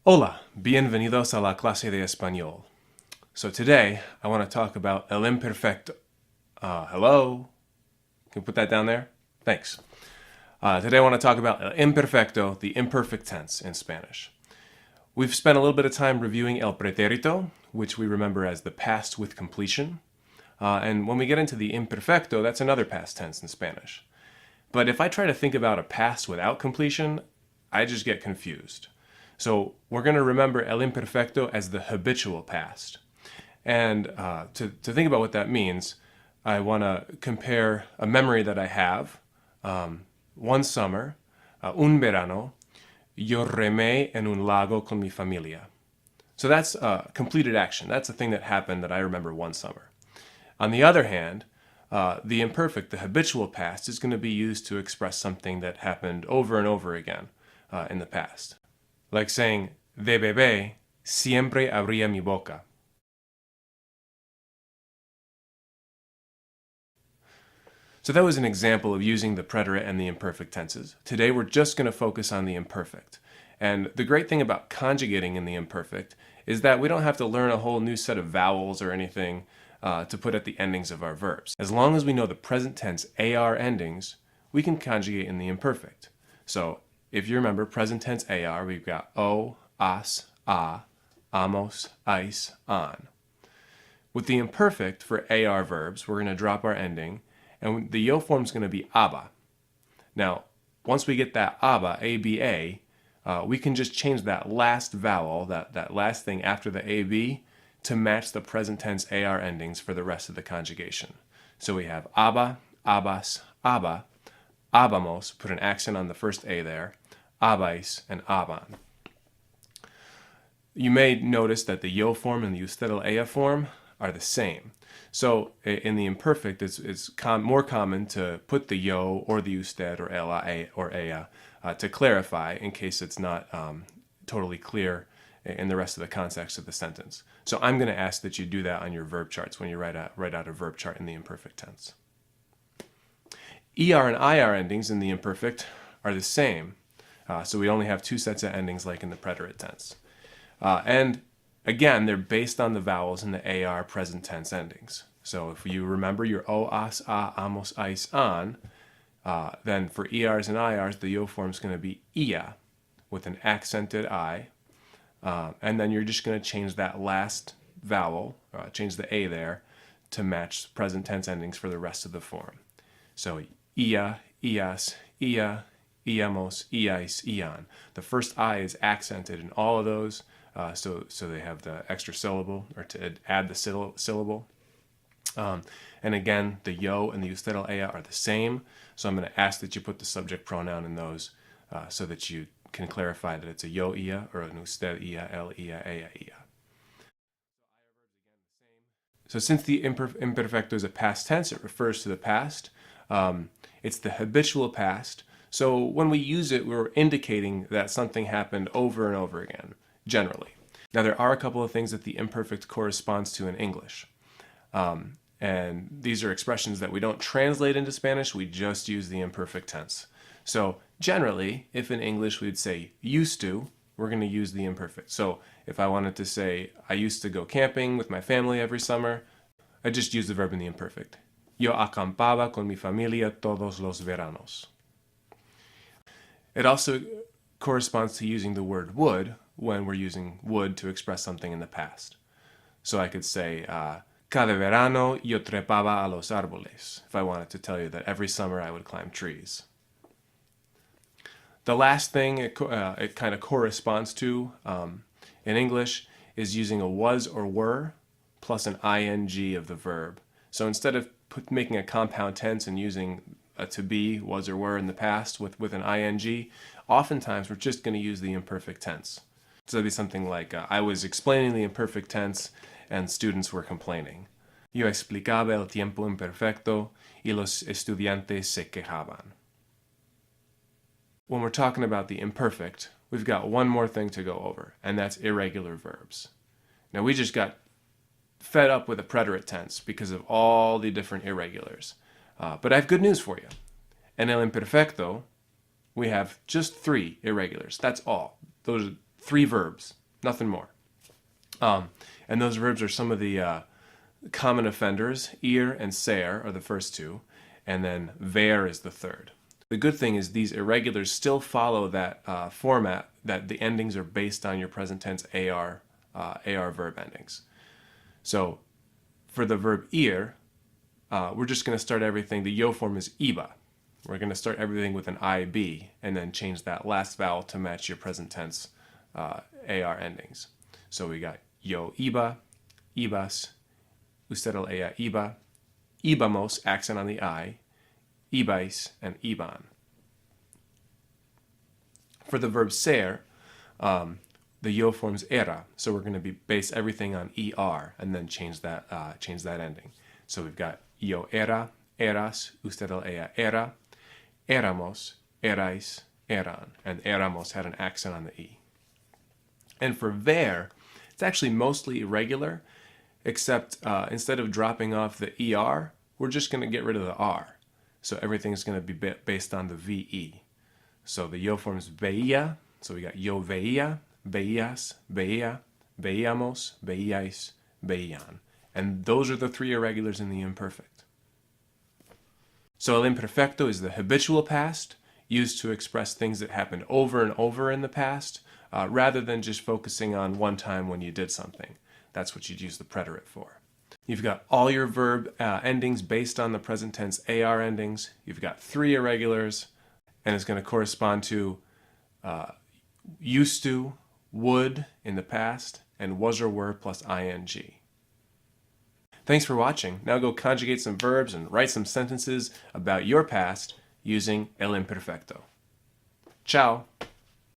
Hola, bienvenidos a la clase de español. So today, I want to talk about el imperfecto. Hello? Can you put that down there? Thanks. Today I want to talk about el imperfecto, the imperfect tense in Spanish. We've spent a little bit of time reviewing el pretérito, which we remember as the past with completion. And when we get into the imperfecto, that's another past tense in Spanish. But if I try to think about a past without completion, I just get confused. So we're going to remember el imperfecto as the habitual past. And to think about what that means, I want to compare a memory that I have. One summer, un verano, yo remé en un lago con mi familia. So that's a completed action. That's a thing that happened that I remember one summer. On the other hand, the imperfect, the habitual past, is going to be used to express something that happened over and over again in the past. Like saying, de bebé, siempre abría mi boca. So that was an example of using the preterite and the imperfect tenses. Today we're just going to focus on the imperfect. And the great thing about conjugating in the imperfect is that we don't have to learn a whole new set of vowels or anything to put at the endings of our verbs. As long as we know the present tense AR endings, we can conjugate in the imperfect. So if you remember present tense AR, we've got o, as, a, amos, ais, an. With the imperfect for AR verbs, we're going to drop our ending, and the yo form is going to be aba. Now, once we get that aba, aba, we can just change that last vowel, that last thing after the ab, to match the present tense AR endings for the rest of the conjugation. So we have aba, abas, aba, abamos, put an accent on the first a there, abais, and aban. You may notice that the yo form and the usted el ea form are the same. So in the imperfect, it's more common to put the yo or the usted or el or ea to clarify in case it's not totally clear in the rest of the context of the sentence. So I'm going to ask that you do that on your verb charts when you write out a verb chart in the imperfect tense. ER and IR endings in the imperfect are the same. So we only have two sets of endings like in the preterite tense. And again, they're based on the vowels in the AR present tense endings. So if you remember your o, as, a, amos, ais, an, then for ERs and IRs, the yo form is going to be ia with an accented I. And then you're just going to change that last vowel, change the A there, to match present tense endings for the rest of the form. So ia, ias, ia, iamos, iais, ian. The first I is accented in all of those, so they have the extra syllable, or to add the syllable. And again, the yo and the usted el ea are the same, so I'm going to ask that you put the subject pronoun in those so that you can clarify that it's a yo ia or an usted ia, el ia, ea ia. So since the imperfecto is a past tense, it refers to the past. It's the habitual past. So when we use it, we're indicating that something happened over and over again, generally. Now there are a couple of things that the imperfect corresponds to in English. And these are expressions that we don't translate into Spanish, we just use the imperfect tense. So generally, if in English we'd say used to, we're going to use the imperfect. So if I wanted to say, I used to go camping with my family every summer, I just use the verb in the imperfect. Yo acampaba con mi familia todos los veranos. It also corresponds to using the word would when we're using would to express something in the past. So I could say, cada verano yo trepaba a los árboles, if I wanted to tell you that every summer I would climb trees. The last thing it kind of corresponds to in English is using a was or were plus an ing of the verb. So instead of making a compound tense and using a to be, was or were in the past with an ing, oftentimes we're just going to use the imperfect tense. So it'd be something like, I was explaining the imperfect tense and students were complaining. Yo explicaba el tiempo imperfecto y los estudiantes se quejaban. When we're talking about the imperfect, we've got one more thing to go over, and that's irregular verbs. Now we just got fed up with a preterite tense because of all the different irregulars. But I have good news for you. In el imperfecto, we have just 3 irregulars. That's all. Those are 3 verbs, nothing more. And those verbs are some of the common offenders. Ir and ser are the first 2, and then ver is the third. The good thing is these irregulars still follow that format, that the endings are based on your present tense AR verb endings. So for the verb ir, we're just going to start everything. The yo form is iba. We're going to start everything with an IB and then change that last vowel to match your present tense AR endings. So we got yo iba, ibas, usted el ella iba, ibamos, accent on the I, ibais, and iban. For the verb ser, the yo form's era, so we're going to base everything on er and then change that ending. So we've got yo era, eras, usted el ella era, éramos, erais, eran, and éramos had an accent on the E. And for ver, it's actually mostly irregular, except instead of dropping off the ER, we're just going to get rid of the R. So everything's going to be based on the VE. So the yo form is veía, so we got yo veía, veías, veía, veíamos, veíais, veían. And those are the 3 irregulars in the imperfect. So el imperfecto is the habitual past, used to express things that happened over and over in the past, rather than just focusing on one time when you did something. That's what you'd use the preterite for. You've got all your verb endings based on the present tense AR endings. You've got 3 irregulars, and it's going to correspond to used to, would in the past, and was or were plus ing. Thanks for watching. Now go conjugate some verbs and write some sentences about your past using el imperfecto. Ciao!